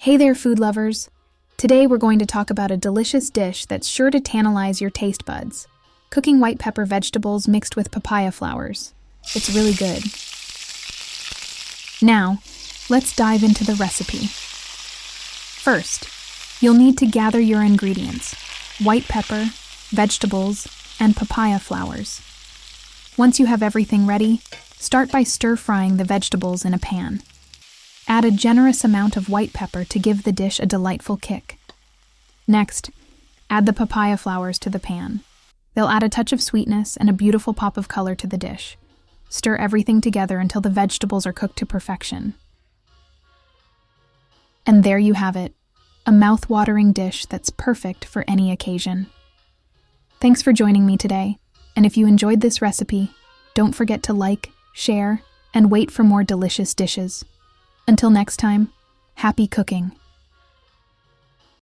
Hey there, food lovers! Today we're going to talk about a delicious dish that's sure to tantalize your taste buds. Cooking white pepper vegetables mixed with papaya flowers. It's really good. Now, let's dive into the recipe. First, you'll need to gather your ingredients: white pepper, vegetables, and papaya flowers. Once you have everything ready, start by stir-frying the vegetables in a pan. Add a generous amount of white pepper to give the dish a delightful kick. Next, add the papaya flowers to the pan. They'll add a touch of sweetness and a beautiful pop of color to the dish. Stir everything together until the vegetables are cooked to perfection. And there you have it, a mouth-watering dish that's perfect for any occasion. Thanks for joining me today, and if you enjoyed this recipe, don't forget to like, share, and wait for more delicious dishes. Until next time, happy cooking!